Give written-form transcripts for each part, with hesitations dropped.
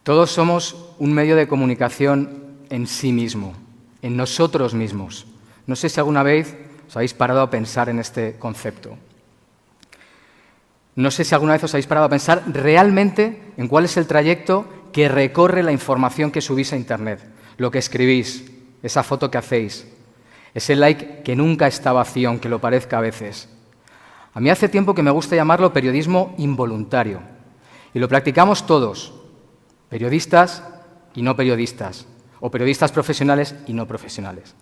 Todos somos un medio de comunicación en sí mismo, en nosotros mismos. No sé si alguna vez os habéis parado a pensar en este concepto. No sé si alguna vez os habéis parado a pensar realmente en cuál es el trayecto que recorre la información que subís a Internet, lo que escribís, esa foto que hacéis, ese like que nunca está vacío, aunque lo parezca a veces. A mí hace tiempo que me gusta llamarlo periodismo involuntario, y lo practicamos todos, periodistas y no periodistas, o periodistas profesionales y no profesionales.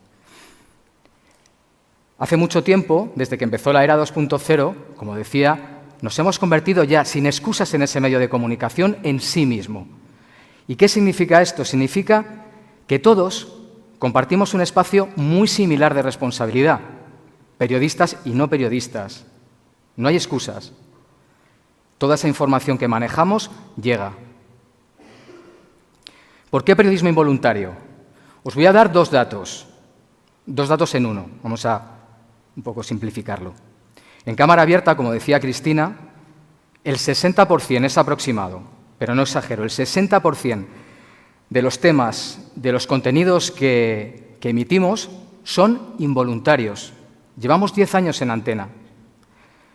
Hace mucho tiempo, desde que empezó la era 2.0, como decía, nos hemos convertido ya, sin excusas en ese medio de comunicación, en sí mismo. ¿Y qué significa esto? Significa que todos compartimos un espacio muy similar de responsabilidad, periodistas y no periodistas. No hay excusas. Toda esa información que manejamos llega. ¿Por qué periodismo involuntario? Os voy a dar dos datos en uno. Vamos a un poco simplificarlo. En cámara abierta, como decía Cristina, el 60% es aproximado, pero no exagero, el 60% de los temas, de los contenidos que emitimos son involuntarios. Llevamos 10 años en antena.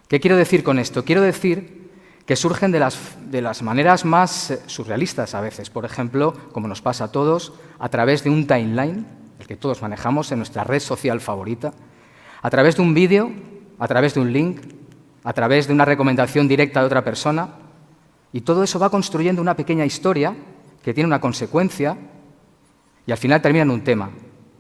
¿Qué quiero decir con esto? Quiero decir que surgen de las maneras más surrealistas a veces. Por ejemplo, como nos pasa a todos, a través de un timeline, el que todos manejamos en nuestra red social favorita, a través de un vídeo, a través de un link, a través de una recomendación directa de otra persona, y todo eso va construyendo una pequeña historia que tiene una consecuencia y al final termina en un tema,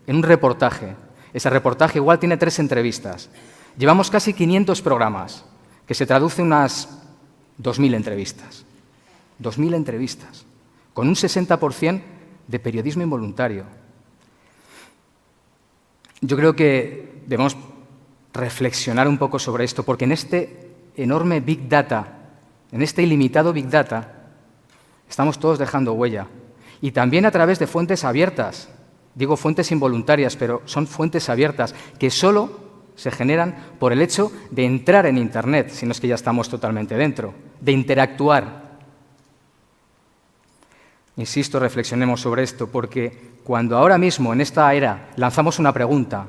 en un reportaje. Ese reportaje igual tiene 3 entrevistas. Llevamos casi 500 programas, que se traduce en unas 2.000 entrevistas. 2.000 entrevistas, con un 60% de periodismo involuntario. Yo creo que debemos reflexionar un poco sobre esto, porque en este enorme Big Data, en este ilimitado Big Data, estamos todos dejando huella. Y también a través de fuentes abiertas. Digo fuentes involuntarias, pero son fuentes abiertas que solo se generan por el hecho de entrar en Internet, si no es que ya estamos totalmente dentro, de interactuar. Insisto, reflexionemos sobre esto, porque cuando ahora mismo, en esta era, lanzamos una pregunta,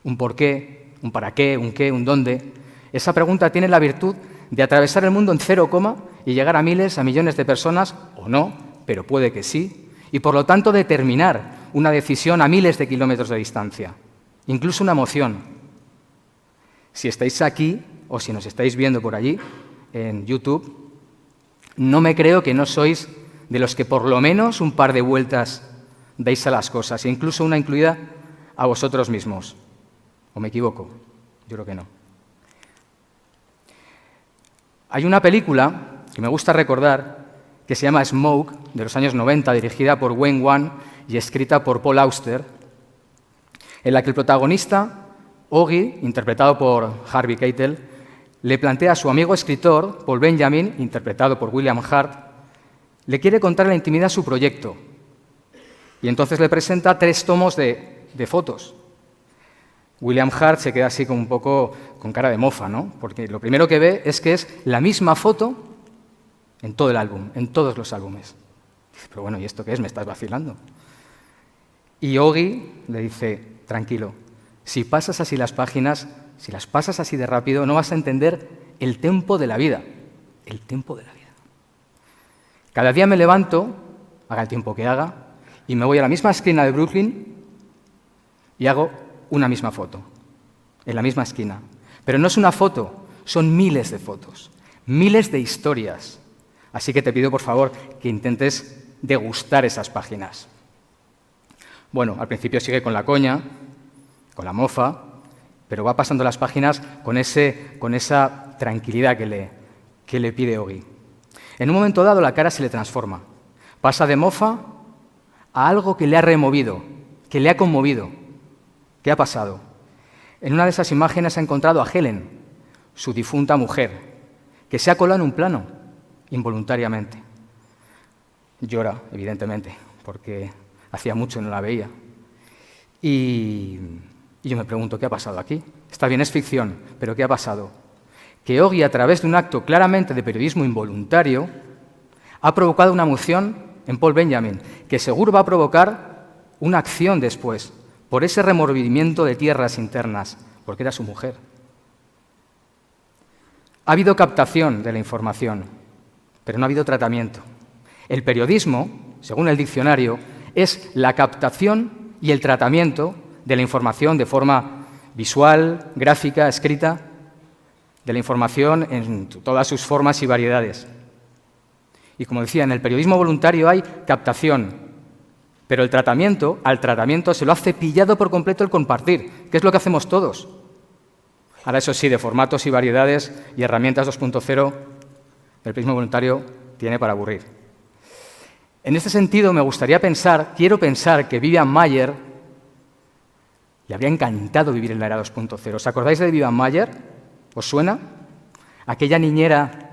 un por qué, un para qué, un qué, un dónde, esa pregunta tiene la virtud de atravesar el mundo en 0, y llegar a miles, a millones de personas, o no, pero puede que sí, y por lo tanto determinar una decisión a miles de kilómetros de distancia, incluso una emoción. Si estáis aquí, o si nos estáis viendo por allí, en YouTube, no me creo que no sois de los que por lo menos un par de vueltas dais a las cosas, e incluso una incluida a vosotros mismos. ¿O me equivoco? Yo creo que no. Hay una película que me gusta recordar que se llama Smoke, de los años 90, dirigida por Wayne Wan y escrita por Paul Auster, en la que el protagonista, Augie, interpretado por Harvey Keitel, le plantea a su amigo escritor, Paul Benjamin, interpretado por William Hurt, le quiere contar en la intimidad su proyecto. Y entonces le presenta 3 tomos de fotos. William Hurt se queda así como un poco con cara de mofa, ¿no? Porque lo primero que ve es que es la misma foto en todo el álbum, en todos los álbumes. Dice, pero bueno, ¿y esto qué es? ¿Me estás vacilando? Y Augie le dice, tranquilo, si pasas así las páginas, si las pasas así de rápido, no vas a entender el tempo de la vida. El tempo de la vida. Cada día me levanto, haga el tiempo que haga, y me voy a la misma esquina de Brooklyn y hago una misma foto, en la misma esquina. Pero no es una foto, son miles de fotos, miles de historias. Así que te pido, por favor, que intentes degustar esas páginas. Bueno, al principio sigue con la coña, con la mofa, pero va pasando las páginas con esa tranquilidad que le pide Augie. En un momento dado, la cara se le transforma. Pasa de mofa a algo que le ha removido, que le ha conmovido. ¿Qué ha pasado? En una de esas imágenes ha encontrado a Helen, su difunta mujer, que se ha colado en un plano, involuntariamente. Llora, evidentemente, porque hacía mucho que no la veía. Y yo me pregunto, ¿qué ha pasado aquí? Está bien, es ficción, pero ¿qué ha pasado? Que Augie, a través de un acto claramente de periodismo involuntario, ha provocado una emoción en Paul Benjamin, que seguro va a provocar una acción después, por ese remordimiento de tierras internas, porque era su mujer. Ha habido captación de la información, pero no ha habido tratamiento. El periodismo, según el diccionario, es la captación y el tratamiento de la información de forma visual, gráfica, escrita, de la información en todas sus formas y variedades. Y como decía, en el periodismo voluntario hay captación, pero al tratamiento se lo ha cepillado por completo el compartir, que es lo que hacemos todos. Ahora, eso sí, de formatos y variedades y herramientas 2.0, el periodismo voluntario tiene para aburrir. En este sentido, quiero pensar que Vivian Maier le habría encantado vivir en la era 2.0. ¿Os acordáis de Vivian Maier? ¿Os suena? Aquella niñera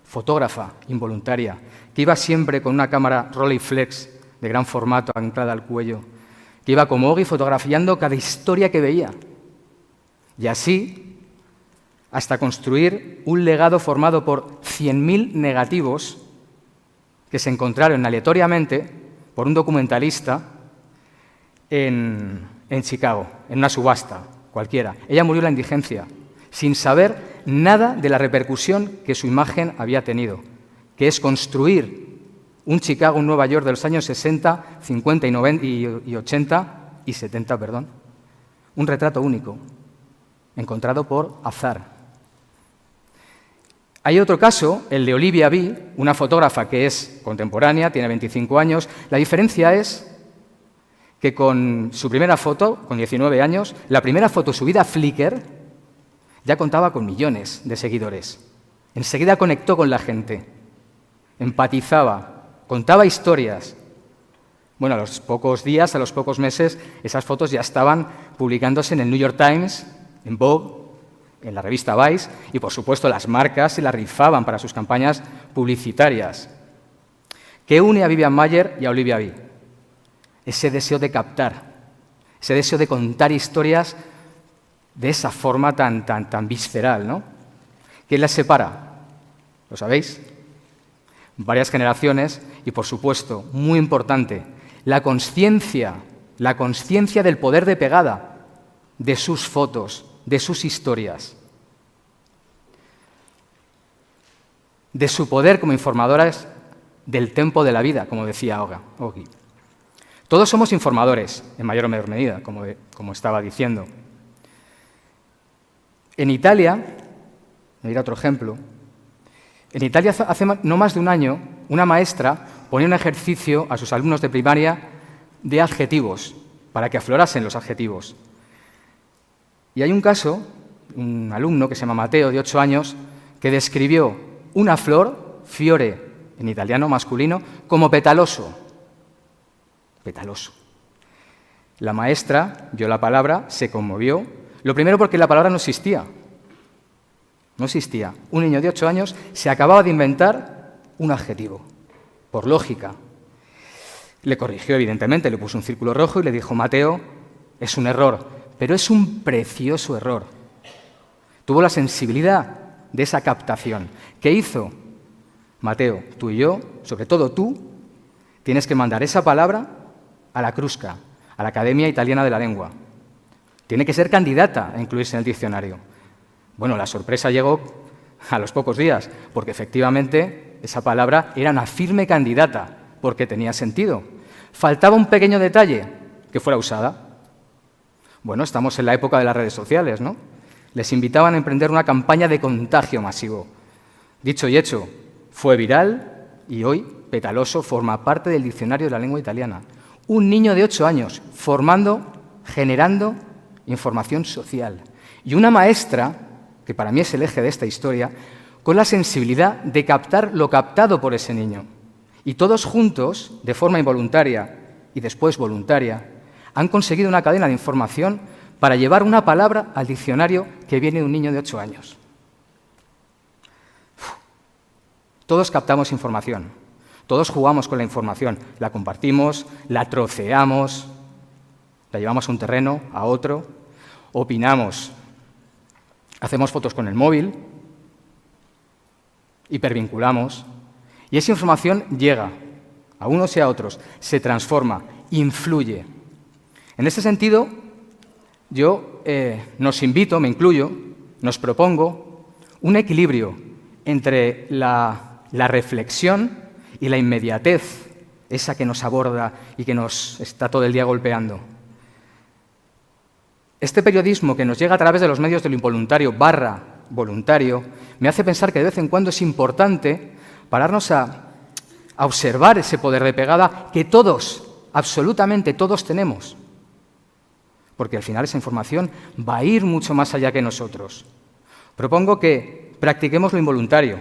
fotógrafa involuntaria que iba siempre con una cámara Rolleiflex de gran formato anclada al cuello, que iba como Ogi fotografiando cada historia que veía. Y así, hasta construir un legado formado por 100.000 negativos que se encontraron aleatoriamente por un documentalista en Chicago, en una subasta cualquiera. Ella murió en la indigencia, sin saber nada de la repercusión que su imagen había tenido, que es construir un Chicago, un Nueva York de los años 60, 50 y 80 y 70, perdón. Un retrato único, encontrado por azar. Hay otro caso, el de Olivia Bee, una fotógrafa que es contemporánea, tiene 25 años. La diferencia es que con su primera foto, con 19 años, la primera foto subida a Flickr, ya contaba con millones de seguidores. Enseguida conectó con la gente, empatizaba, contaba historias. Bueno, a los pocos días, a los pocos meses, esas fotos ya estaban publicándose en el New York Times, en Vogue, en la revista Vice, y por supuesto las marcas se la rifaban para sus campañas publicitarias. ¿Qué une a Vivian Maier y a Olivia Bee? Ese deseo de captar, ese deseo de contar historias de esa forma tan visceral, ¿no? ¿Qué las separa? ¿Lo sabéis? Varias generaciones y, por supuesto, muy importante, la consciencia del poder de pegada de sus fotos, de sus historias, de su poder como informadoras del tempo de la vida, como decía Ogi. Todos somos informadores, en mayor o menor medida, como estaba diciendo. En Italia, me dirá otro ejemplo, en Italia hace no más de un año, una maestra ponía un ejercicio a sus alumnos de primaria de adjetivos, para que aflorasen los adjetivos. Y hay un caso, un alumno que se llama Mateo, de 8 años, que describió una flor, fiore, en italiano masculino, como petaloso. Petaloso. La maestra vio la palabra, se conmovió. Lo primero porque la palabra no existía. No existía. Un niño de 8 años se acababa de inventar un adjetivo, por lógica. Le corrigió, evidentemente, le puso un círculo rojo y le dijo, Mateo, es un error, pero es un precioso error. Tuvo la sensibilidad de esa captación. ¿Qué hizo? Mateo, tú y yo, sobre todo tú, tienes que mandar esa palabra a la Crusca, a la Academia Italiana de la Lengua. Tiene que ser candidata a incluirse en el diccionario. Bueno, la sorpresa llegó a los pocos días, porque efectivamente esa palabra era una firme candidata, porque tenía sentido. Faltaba un pequeño detalle, que fuera usada. Bueno, estamos en la época de las redes sociales, ¿no? Les invitaban a emprender una campaña de contagio masivo. Dicho y hecho, fue viral y hoy Petaloso forma parte del diccionario de la lengua italiana. Un niño de 8 años formando, generando información social. Y una maestra, que para mí es el eje de esta historia, con la sensibilidad de captar lo captado por ese niño. Y todos juntos, de forma involuntaria y después voluntaria, han conseguido una cadena de información para llevar una palabra al diccionario que viene de un niño de 8 años. Todos captamos información, todos jugamos con la información, la compartimos, la troceamos, la llevamos a un terreno, a otro, opinamos, hacemos fotos con el móvil, hipervinculamos, y esa información llega a unos y a otros, se transforma, influye. En ese sentido, yo nos invito, me incluyo, nos propongo un equilibrio entre la reflexión y la inmediatez, esa que nos aborda y que nos está todo el día golpeando. Este periodismo que nos llega a través de los medios de lo involuntario / voluntario me hace pensar que de vez en cuando es importante pararnos a observar ese poder de pegada que todos, absolutamente todos tenemos. Porque al final esa información va a ir mucho más allá que nosotros. Propongo que practiquemos lo involuntario,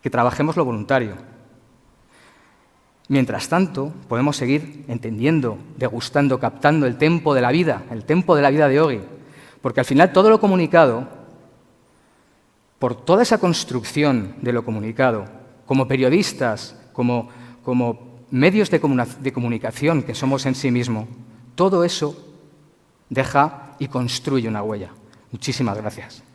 que trabajemos lo voluntario. Mientras tanto, podemos seguir entendiendo, degustando, captando el tempo de la vida de Yogi, porque al final todo lo comunicado, por toda esa construcción de lo comunicado, como periodistas, como medios de comunicación que somos en sí mismo, todo eso deja y construye una huella. Muchísimas gracias.